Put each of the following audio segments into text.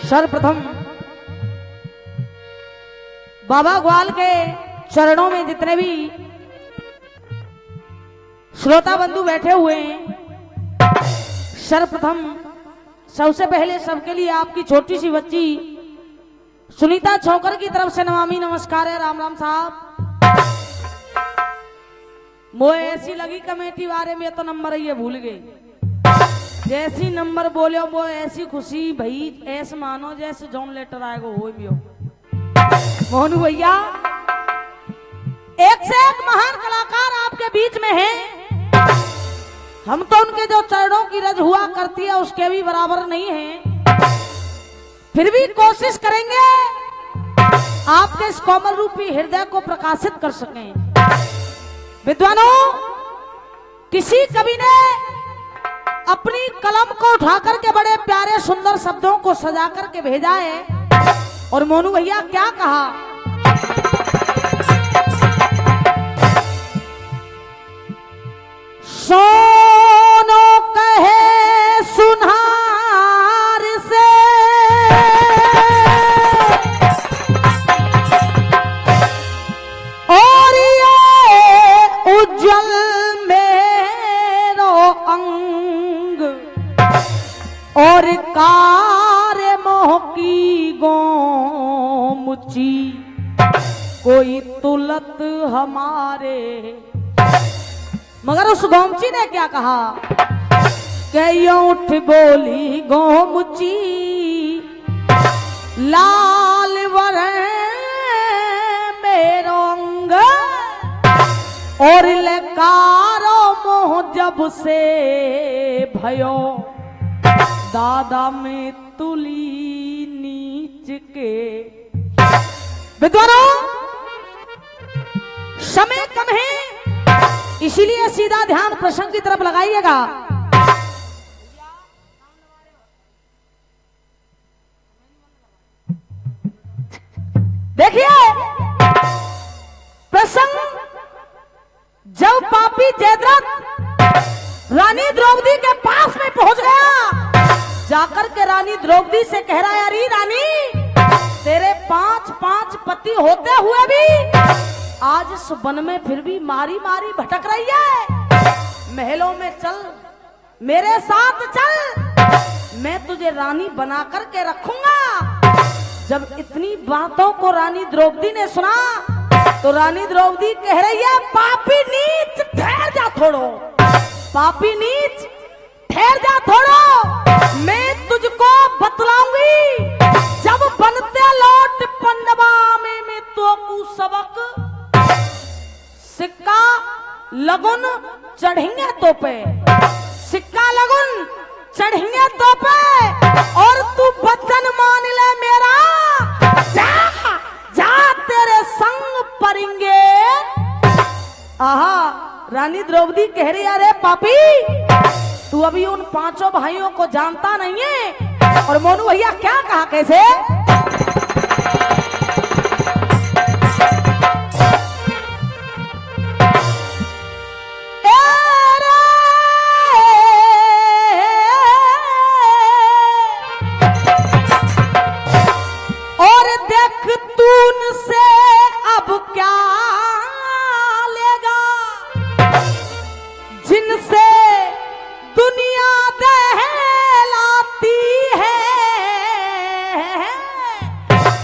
सर्वप्रथम बाबा ग्वाल के चरणों में जितने भी श्रोता बंधु बैठे हुए हैं, सर्वप्रथम सबसे पहले सबके लिए आपकी छोटी सी बच्ची सुनीता छोकर की तरफ से नमामि नमस्कार है। राम राम साहब। मोए ऐसी लगी कमेटी बारे में तो नंबर ये भूल गए, जैसी नंबर बोले वो ऐसी खुशी भाई, ऐसे मानो जैसे जॉन लेटर आएगा हो भी हो। मोहनू भैया एक से एक महान कलाकार आपके बीच में हैं, हम तो उनके जो चरणों की रज हुआ करती है उसके भी बराबर नहीं है, फिर भी कोशिश करेंगे आपके इस कोमल रूपी हृदय को प्रकाशित कर सकें। विद्वानों, किसी कवि ने अपनी कलम को उठाकर के बड़े प्यारे सुंदर शब्दों को सजा करके भेजा है, और मोनू भैया क्या कहा, सोनो कहे सुनार से और ये उज्जवल मेरो अंग और कार्य मोह की गोमुची कोई तुलत हमारे। मगर उस गोमची ने क्या कहा कि उठ बोली गोमुची लाल वरण मेरो अंग और लकारो मोह जब से भयो दादा में तुली नीच के। विद्वानों, समय कम है, इसीलिए सीधा ध्यान प्रसंग की तरफ लगाइएगा। देखिए, प्रसंग जब पापी जयद्रथ रानी द्रौपदी के पास में पहुंच गया, जाकर के रानी द्रौपदी से कह रहा है, अरे रानी, तेरे 5 पति होते हुए भी आज इस वन में फिर भी मारी मारी भटक रही है। महलों में चल, मेरे साथ चल, मैं तुझे रानी बना करके रखूंगा। जब इतनी बातों को रानी द्रौपदी ने सुना तो रानी द्रौपदी कह रही है, पापी नीच ठहर जा थोड़ो, पापी नीच ठहर जा थोड़ो, मैं तुझको बतलाऊंगी। जब बनते लौट पंडवा में मैं तो कु सबक सिक्का लगुन चढ़ेंगे तो पे, सिक्का लगुन चढ़ेंगे तो पे, और तू वचन मान ले मेरा, जा जा तेरे संग परेंगे। आहा, रानी द्रौपदी कह रही है, अरे पापी, तू अभी उन 5 भाइयों को जानता नहीं है। और मोनू भैया क्या कहा, कैसे,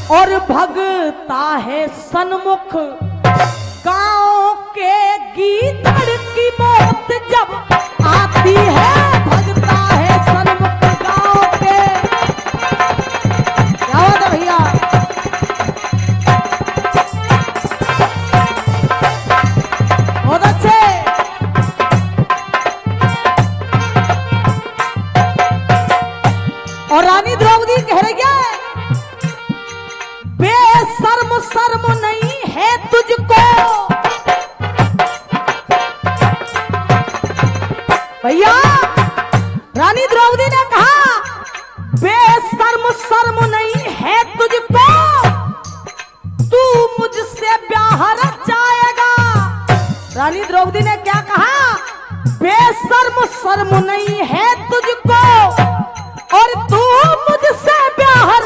और भगता है सन्मुख गांव के गीदड़ की मौत जब आती है, भगता है सन्मुख गांव के। क्या बात है भैया, बहुत अच्छे। और रानी द्रौपदी कह रही है, बेशर्म शर्म नहीं है तुझको। भैया, रानी द्रौपदी ने कहा, बेशर्म शर्म नहीं है तुझको, तू मुझसे ब्याह रचाएगा। रानी द्रौपदी ने क्या कहा, बेशर्म शर्म नहीं है तुझको और तू मुझसे ब्याह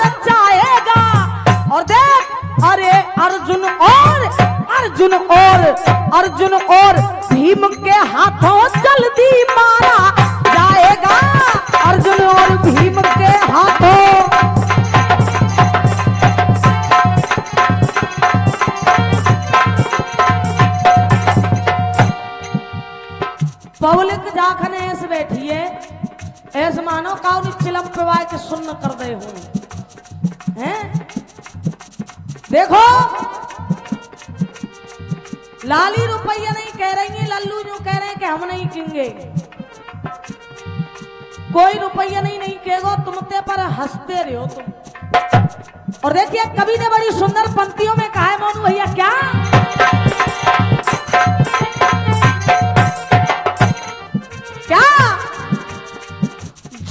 अर्जुन और भीम के हाथों जल्दी मारा जाएगा, अर्जुन और भीम के हाथों। पब्लिक जाखने ऐसे बैठी है, ऐसे मानो काउनी चिलम पिवाए के सुन्न कर दे हो हैं। देखो लाली रुपया नहीं कह रही, लल्लू जो कह रहे हैं कि हम नहीं किंगे, कोई रुपया नहीं कहेगा, तुमते पर हंसते रहो तुम। और देखिए कवि ने बड़ी सुंदर पंक्तियों में कहा है मोनू भैया, क्या क्या,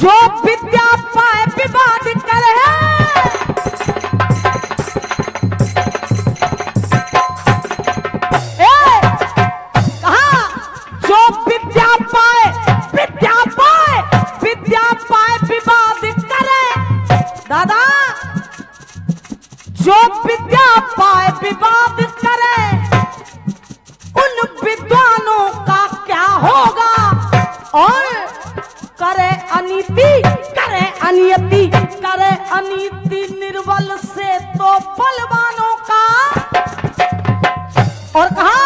जो विद्या पाए विवाद करे, कहा जो विद्या पाए विवाद करे, दादा जो विद्या पाए विवाद करे, उन विद्वानों का क्या होगा, और करे अनीति निर्बल से तो बलवानों का। और कहा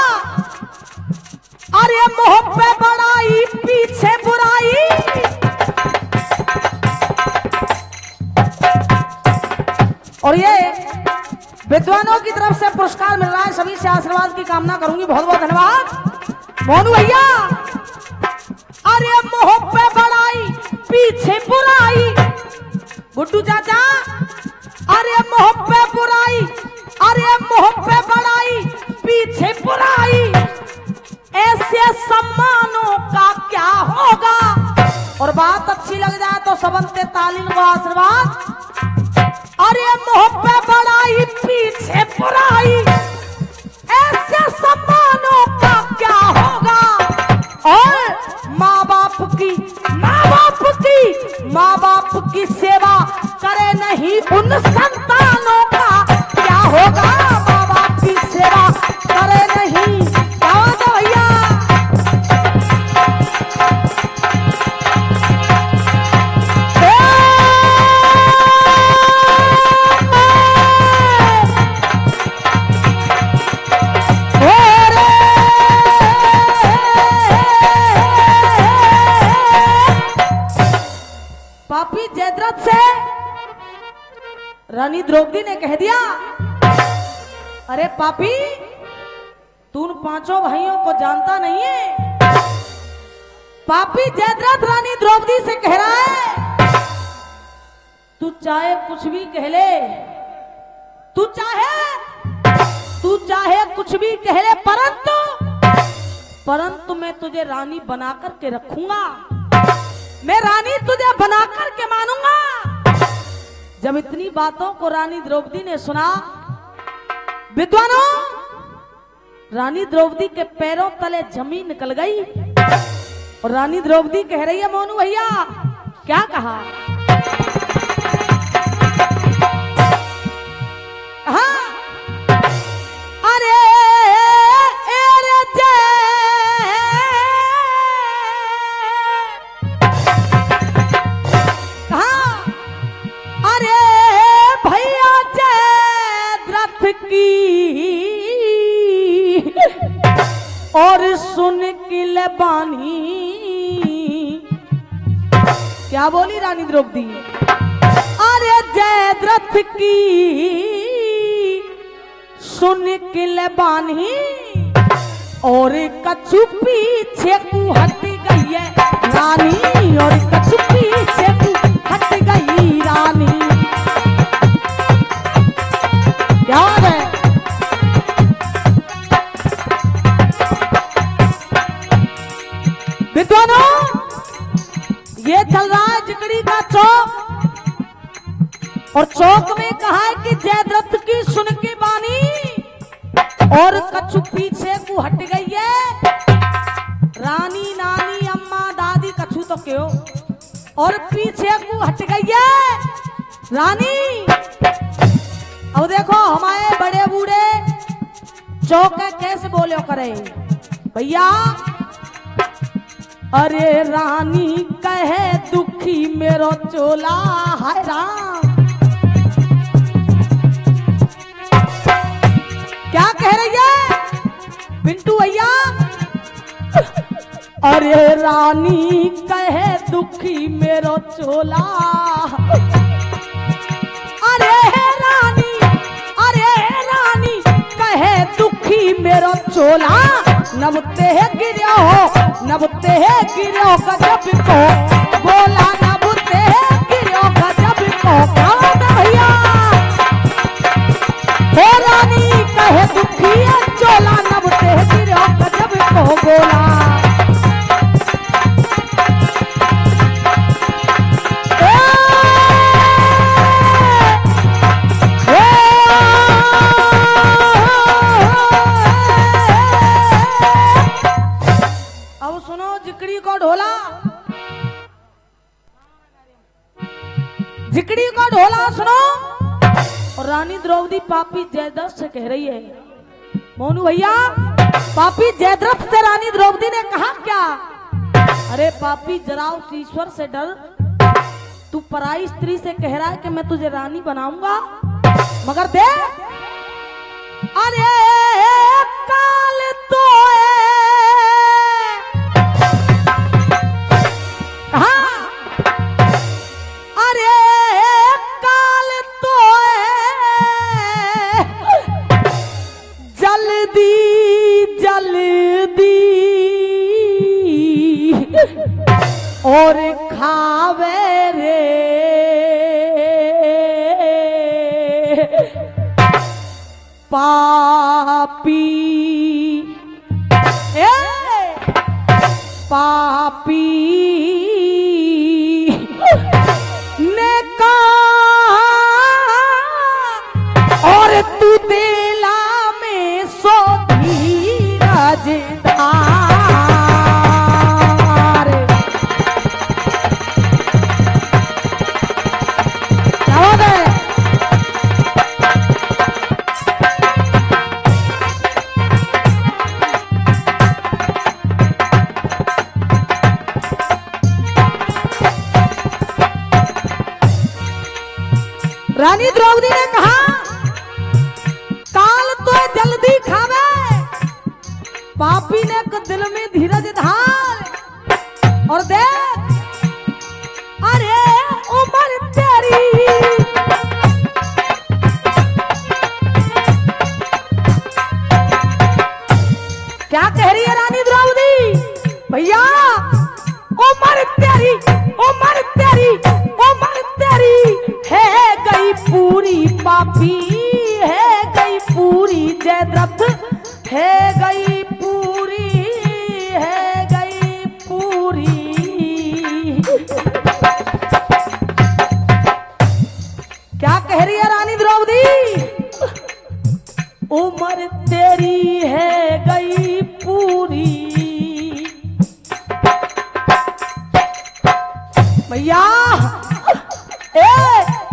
अरे मोह पे बड़ाई पीछे बुराई, और ये विद्वानों की तरफ से पुरस्कार मिल रहा है, सभी से आशीर्वाद की कामना करूंगी, बहुत बहुत धन्यवाद मोनू भैया। अरे मोह पे बड़ाई पीछे बुराई, गुड्डू चाचा, अरे मोह पे बुराई, अरे मोह पे बड़ाई पीछे बुराई, ऐसे सम्मानों का क्या होगा। और बात अच्छी लग जाए तो सबंते तालीम व आशीर्वाद। अरे मोह पे बड़ाई पीछे बुराई, ऐसे सम्मानों का क्या होगा, और माँ बाप की सेवा करे नहीं उन संतानों का क्या होगा, माँ बाप की सेवा करे नहीं, क्या बात है भैया। पापी जयद्रथ से रानी द्रौपदी ने कह दिया, अरे पापी तू उन पांचों भाइयों को जानता नहीं है। पापी जयद्रथ रानी द्रौपदी से कह रहा है, तू चाहे कुछ भी कह ले, तू चाहे कुछ भी कह ले, परंतु मैं तुझे रानी बनाकर के रखूंगा, मैं रानी तुझे बनाकर के मानूंगा। जब इतनी बातों को रानी द्रौपदी ने सुना, विद्वानों रानी द्रौपदी के पैरों तले जमीन निकल गई, और रानी द्रौपदी कह रही है मोनू भैया, क्या कहा, हाँ अरे और सुन किले बानी, क्या बोली रानी द्रौपदी, अरे जयद्रथ की सुन किले बानी, और कछु पीछे को हट गई है रानी, और कछु पीछे को हट गई रानी, क्या है। विद्वानों ये चल रहा है जिकड़ी का चौक, और चौक में कहा है कि जयद्रथ की सुन के बानी, और कछु पीछे को हट गई है रानी, नानी, अम्मा, दादी, कछु तो क्यों, और पीछे को हट गई है रानी। अब देखो हमारे बड़े बूढ़े चौक कैसे बोले करे, भैया अरे रानी कहे दुखी मेरो चोला, हाय राम। क्या कह रही है पिंटू भैया? अरे रानी कहे दुखी मेरो चोला, अरे रानी कहे दुखी मेरो चोला, नबते गिरो गजब को बोला, नबते गिरो गजब को। क्या भैया हे रानी कहे दुखी है चोला, नबते गिरो गजब को बोला। जिकड़ी का ढोला सुनो। और रानी द्रौपदी पापी जयद्रथ से कह रही है, मोनू भैया पापी जयद्रथ से रानी द्रौपदी ने कहा क्या? अरे पापी जरा उस ईश्वर से डर, तू पराई स्त्री से कह रहा है कि मैं तुझे रानी बनाऊंगा, मगर देख अरे काल तो और खावे रे पापी, पापी ने कहा और तू दिला में सो धीरज रानी द्रौपदी ने कहा काल तो जल्दी खावे, पापी ने दिल में धीरज धार। और देख अरे उम्र तेरी क्या कह रही है रानी द्रौपदी? भैया उम्र तेरी है गई पूरी, पापी है गई पूरी, जयद्रथ है गई पूरी, है गई पूरी। क्या कह रही है रानी द्रौपदी? उम्र तेरी है गई पूरी। भैया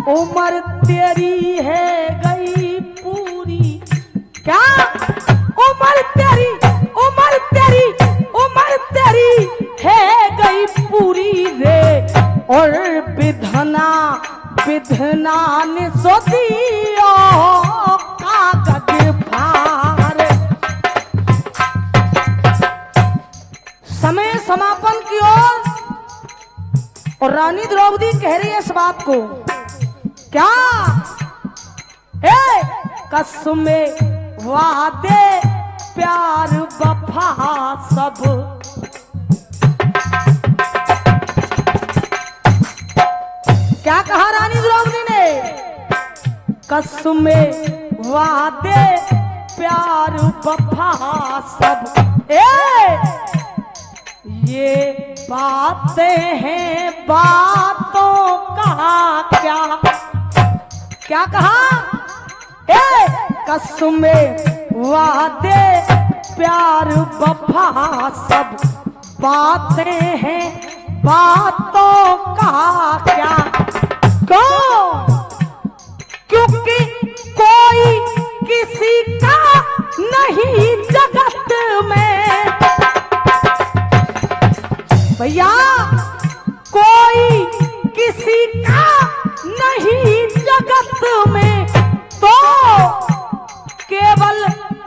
उम्र तेरी है गई पूरी, क्या उम्र तेरी है गई पूरी रे, और विधना ने सो दियो कागज फार। समय समापन की ओर और रानी द्रौपदी कह रही है इस बात को क्या? कसमें वादे प्यार वफा सब, क्या कहा रानी द्रौपदी ने? कसमें वादे प्यार वफा सब, ये बातें हैं बातों का क्या? क्या कहा? कसमें वादे प्यार वफा सब, बातें हैं बातों का क्या? क्योंकि कोई किसी का नहीं जगत में, भैया कोई किसी का नहीं जगत में, तो केवल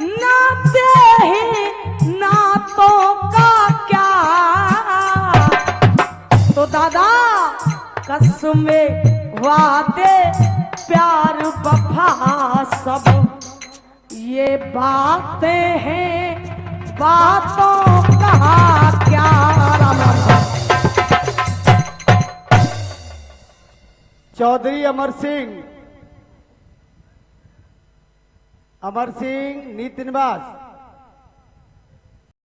नाते ही नातों का क्या। तो दादा कसमें वादे प्यार वफा सब ये बातें हैं, बातों का क्या। चौधरी अमर सिंह नीति निवास